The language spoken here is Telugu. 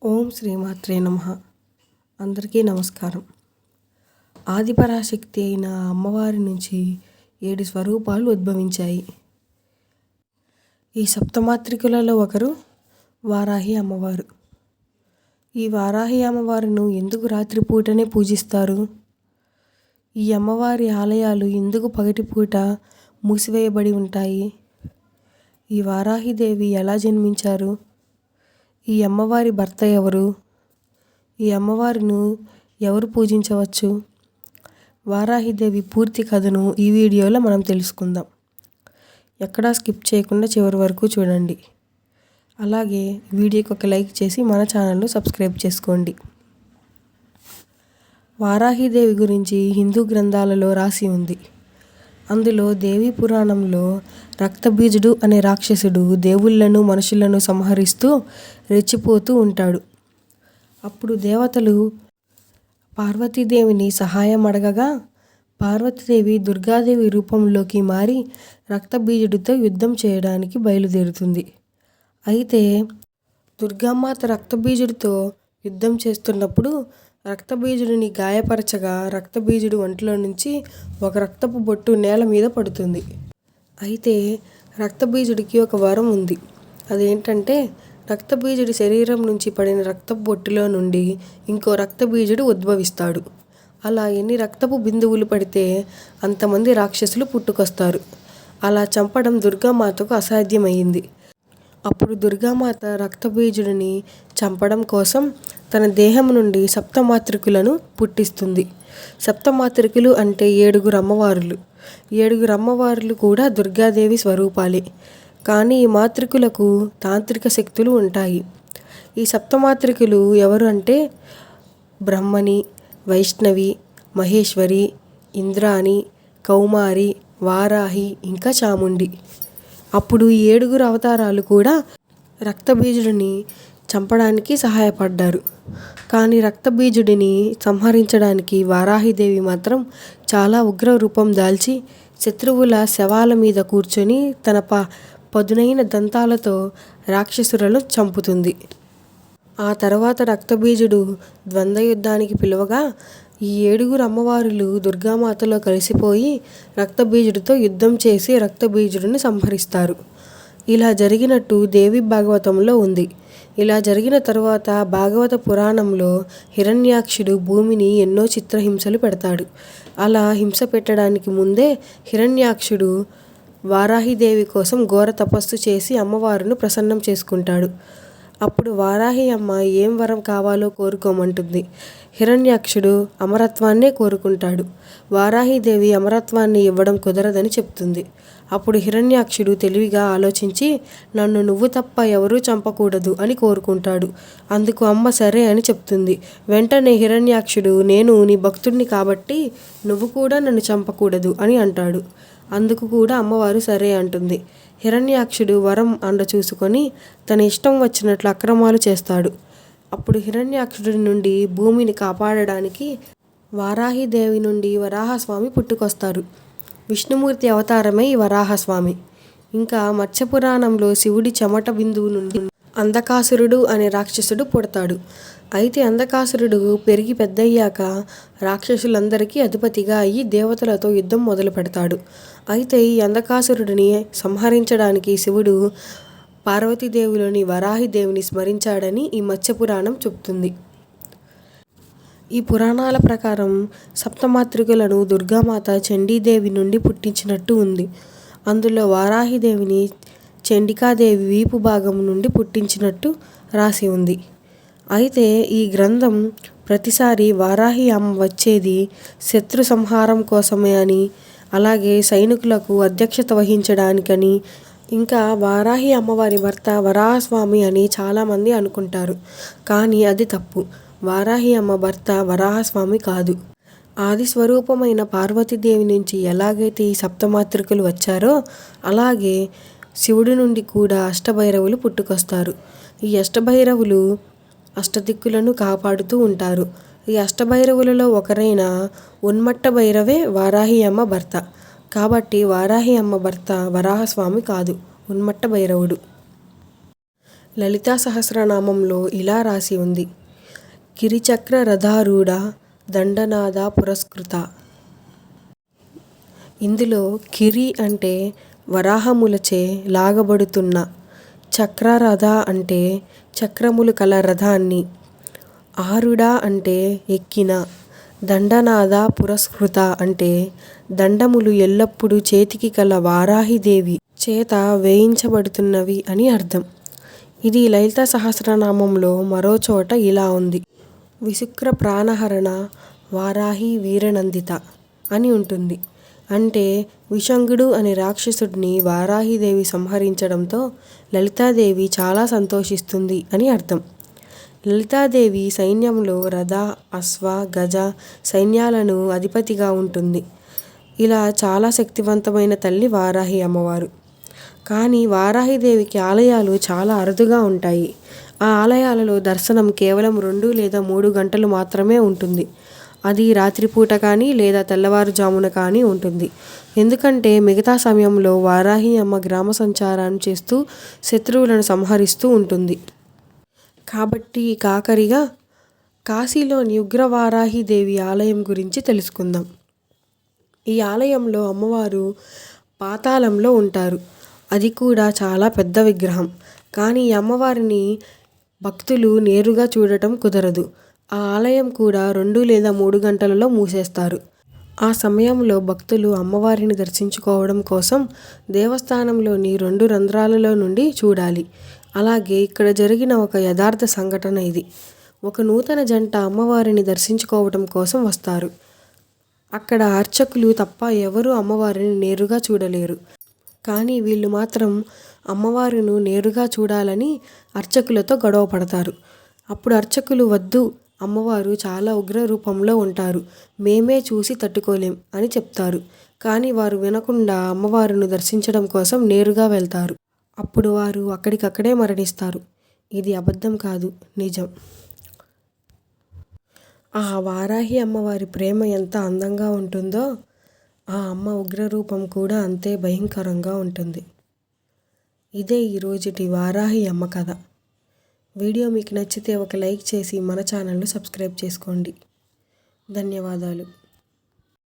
ఓం శ్రీమాత్రే నమః. అందరికీ నమస్కారం. ఆదిపరాశక్తి అయిన అమ్మవారి నుంచి 7 స్వరూపాలు ఉద్భవించాయి. ఈ సప్తమాత్రికలలో ఒకరు వారాహి అమ్మవారు. ఈ వారాహి అమ్మవారును ఎందుకు రాత్రిపూటనే పూజిస్తారు? ఈ అమ్మవారి ఆలయాలు ఎందుకు పగటిపూట మూసివేయబడి ఉంటాయి? ఈ వారాహిదేవి ఎలా జన్మించారు? ఈ అమ్మవారి భర్త ఎవరు? ఈ అమ్మవారిని ఎవరు పూజించవచ్చు? వారాహిదేవి పూర్తి కథను ఈ వీడియోలో మనం తెలుసుకుందాం. ఎక్కడా స్కిప్ చేయకుండా చివరి వరకు చూడండి. అలాగే వీడియోకి ఒక లైక్ చేసి మన ఛానల్ను సబ్స్క్రైబ్ చేసుకోండి. వారాహిదేవి గురించి హిందూ గ్రంథాలలో రాసి ఉంది. అందులో దేవీ పురాణంలో రక్తబీజుడు అనే రాక్షసుడు దేవుళ్లను మనుషులను సంహరిస్తూ రెచ్చిపోతూ ఉంటాడు. అప్పుడు దేవతలు పార్వతీదేవిని సహాయం అడగగా పార్వతీదేవి దుర్గాదేవి రూపంలోకి మారి రక్తబీజుడితో యుద్ధం చేయడానికి బయలుదేరుతుంది. అయితే దుర్గామాత రక్తబీజుడితో యుద్ధం చేస్తున్నప్పుడు రక్తబీజుడిని గాయపరచగా రక్తబీజుడు ఒంట్లో నుంచి ఒక రక్తపు బొట్టు నేల మీద పడుతుంది. అయితే రక్తబీజుడికి ఒక వరం ఉంది. అదేంటంటే రక్తబీజుడి శరీరం నుంచి పడిన రక్తపు బొట్టులో నుండి ఇంకో రక్తబీజుడు ఉద్భవిస్తాడు. అలా ఎన్ని రక్తపు బిందువులు పడితే అంతమంది రాక్షసులు పుట్టుకొస్తారు. అలా చంపడం దుర్గామాతకు అసాధ్యమైంది. అప్పుడు దుర్గామాత రక్తబీజుడిని చంపడం కోసం తన దేహం నుండి సప్తమాత్రికులను పుట్టిస్తుంది. సప్తమాత్రికులు అంటే 7 అమ్మవారులు. 7 అమ్మవారులు కూడా దుర్గాదేవి స్వరూపాలే. కానీ ఈ మాత్రికులకు తాంత్రిక శక్తులు ఉంటాయి. ఈ సప్తమాత్రికులు ఎవరు అంటే బ్రహ్మని, వైష్ణవి, మహేశ్వరి, ఇంద్రాణి, కౌమారి, వారాహి ఇంకా చాముండి. అప్పుడు ఈ 7 అవతారాలు కూడా రక్తబీజుడిని చంపడానికి సహాయపడ్డారు. కానీ రక్తబీజుడిని సంహరించడానికి వారాహిదేవి మాత్రం చాలా ఉగ్ర రూపం దాల్చి శత్రువుల శవాల మీద కూర్చొని తన పదునైన దంతాలతో రాక్షసులను చంపుతుంది. ఆ తర్వాత రక్తబీజుడు ద్వంద్వ యుద్ధానికి పిలువగా ఈ 7 అమ్మవారులు దుర్గామాతలో కలిసిపోయి రక్తబీజుడితో యుద్ధం చేసి రక్తబీజుడిని సంహరిస్తారు. ఇలా జరిగినట్టు దేవి భాగవతంలో ఉంది. ఇలా జరిగిన తరువాత భాగవత పురాణంలో హిరణ్యాక్షుడు భూమిని ఎన్నో చిత్రహింసలు పెడతాడు. అలా హింస పెట్టడానికి ముందే హిరణ్యాక్షుడు వారాహిదేవి కోసం ఘోర తపస్సు చేసి అమ్మవారును ప్రసన్నం చేసుకుంటాడు. అప్పుడు వారాహి అమ్మ ఏం వరం కావాలో కోరుకోమంటుంది. హిరణ్యాక్షుడు అమరత్వాన్నే కోరుకుంటాడు. వారాహిదేవి అమరత్వాన్ని ఇవ్వడం కుదరదని చెప్తుంది. అప్పుడు హిరణ్యాక్షుడు తెలివిగా ఆలోచించి నన్ను నువ్వు తప్ప ఎవరూ చంపకూడదు అని కోరుకుంటాడు. అందుకు అమ్మ సరే అని చెప్తుంది. వెంటనే హిరణ్యాక్షుడు నేను నీ భక్తుడిని కాబట్టి నువ్వు కూడా నన్ను చంపకూడదు అని అంటాడు. అందుకు కూడా అమ్మవారు సరే అంటుంది. హిరణ్యాక్షుడు వరం అండ చూసుకొని తన ఇష్టం వచ్చినట్లు అక్రమాలు చేస్తాడు. అప్పుడు హిరణ్యాక్షుడి నుండి భూమిని కాపాడడానికి వారాహిదేవి నుండి వరాహస్వామి పుట్టుకొస్తారు. విష్ణుమూర్తి అవతారమే ఈ వరాహస్వామి. ఇంకా మత్స్యపురాణంలో శివుడి చెమట బిందువు నుండి అంధకాసురుడు అనే రాక్షసుడు పుడతాడు. అయితే అంధకాసురుడు పెరిగి పెద్దయ్యాక రాక్షసులందరికీ అధిపతిగా అయ్యి దేవతలతో యుద్ధం మొదలు పెడతాడు. అయితే ఈ అంధకాసురుడిని సంహరించడానికి శివుడు పార్వతీదేవిలోని వరాహిదేవిని స్మరించాడని ఈ మత్స్యపురాణం చెప్తుంది. ఈ పురాణాల ప్రకారం సప్తమాత్రికులను దుర్గామాత చండీదేవి నుండి పుట్టించినట్టు ఉంది. అందులో వారాహిదేవిని చండికాదేవి వీపు భాగం నుండి పుట్టించినట్టు రాసి ఉంది. అయితే ఈ గ్రంథం ప్రతిసారి వారాహి అమ్మ వచ్చేది శత్రు సంహారం కోసమే అని, అలాగే సైనికులకు అధ్యక్షత వహించడానికని, ఇంకా వారాహి అమ్మవారి భర్త వరాహస్వామి అని చాలామంది అనుకుంటారు. కానీ అది తప్పు. వారాహి అమ్మ భర్త వరాహస్వామి కాదు. ఆది స్వరూపమైన పార్వతీదేవి నుంచి ఎలాగైతే ఈ సప్తమాత్రికులు వచ్చారో అలాగే శివుడి నుండి కూడా అష్టభైరవులు పుట్టుకొస్తారు. ఈ అష్టభైరవులు అష్టదిక్కులను కాపాడుతూ ఉంటారు. ఈ అష్టభైరవులలో ఒకరైన ఉన్మట్ట భైరవే వారాహి అమ్మ భర్త. కాబట్టి వారాహి అమ్మ భర్త వరాహస్వామి కాదు, ఉన్మట్ట భైరవుడు. లలితా సహస్రనామంలో ఇలా రాసి ఉంది: గిరిచక్ర రథారూఢ దండనాద పురస్కృత. ఇందులో కిరి అంటే వరాహములచే లాగబడుతున్న, చక్రరథ అంటే చక్రములు కల రథాన్ని, ఆరుడ అంటే ఎక్కిన, దండనాద పురస్కృత అంటే దండములు ఎల్లప్పుడూ చేతికి కల వారాహిదేవి చేత వేయించబడుతున్నవి అని అర్థం. ఇది లలితా సహస్రనామంలో మరో చోట ఇలా ఉంది: విశుక్ర ప్రాణహరణ వారాహి వీరనందిత అని ఉంటుంది. అంటే విశంగుడు అనే రాక్షసుడిని వారాహిదేవి సంహరించడంతో లలితాదేవి చాలా సంతోషిస్తుంది అని అర్థం. లలితాదేవి సైన్యంలో రథ, అశ్వ, గజ సైన్యాలను అధిపతిగా ఉంటుంది. ఇలా చాలా శక్తివంతమైన తల్లి వారాహి అమ్మవారు. కానీ వారాహిదేవికి ఆలయాలు చాలా అరుదుగా ఉంటాయి. ఆ ఆలయాలలో దర్శనం కేవలం 2 లేదా 3 గంటలు మాత్రమే ఉంటుంది. అది రాత్రిపూట కానీ లేదా తెల్లవారుజామున కానీ ఉంటుంది. ఎందుకంటే మిగతా సమయంలో వారాహి అమ్మ గ్రామ సంచారం చేస్తూ శత్రువులను సంహరిస్తూ ఉంటుంది. కాబట్టి కాకరిగా కాశీలోని ఉగ్రవారాహిదేవి ఆలయం గురించి తెలుసుకుందాం. ఈ ఆలయంలో అమ్మవారు పాతాళంలో ఉంటారు. అది కూడా చాలా పెద్ద విగ్రహం. కానీ ఈ అమ్మవారిని భక్తులు నేరుగా చూడటం కుదరదు. ఆ ఆలయం కూడా 2 లేదా 3 గంటలలో మూసేస్తారు. ఆ సమయంలో భక్తులు అమ్మవారిని దర్శించుకోవడం కోసం దేవస్థానంలోని 2 రంధ్రాలలో నుండి చూడాలి. అలాగే ఇక్కడ జరిగిన ఒక యథార్థ సంఘటన ఇది. ఒక నూతన జంట అమ్మవారిని దర్శించుకోవడం కోసం వస్తారు. అక్కడ అర్చకులు తప్ప ఎవరూ అమ్మవారిని నేరుగా చూడలేరు. కానీ వీళ్ళు మాత్రం అమ్మవారిని నేరుగా చూడాలని అర్చకులతో గొడవ పడతారు. అప్పుడు అర్చకులు, వద్దు, అమ్మవారు చాలా ఉగ్ర రూపంలో ఉంటారు, మేమే చూసి తట్టుకోలేం అని చెప్తారు. కానీ వారు వినకుండా అమ్మవారిని దర్శించడం కోసం నేరుగా వెళ్తారు. అప్పుడు వారు అక్కడికక్కడే మరణిస్తారు. ఇది అబద్ధం కాదు, నిజం. ఆ వారాహి అమ్మవారి ప్రేమ ఎంత అందంగా ఉంటుందో ఆ అమ్మ ఉగ్రరూపం కూడా అంతే భయంకరంగా ఉంటుంది. ఇదే ఈరోజుటి వారాహి అమ్మ కథ. వీడియో మీకు నచ్చితే ఒక లైక్ చేసి మన ఛానల్ను సబ్స్క్రైబ్ చేసుకోండి. ధన్యవాదాలు.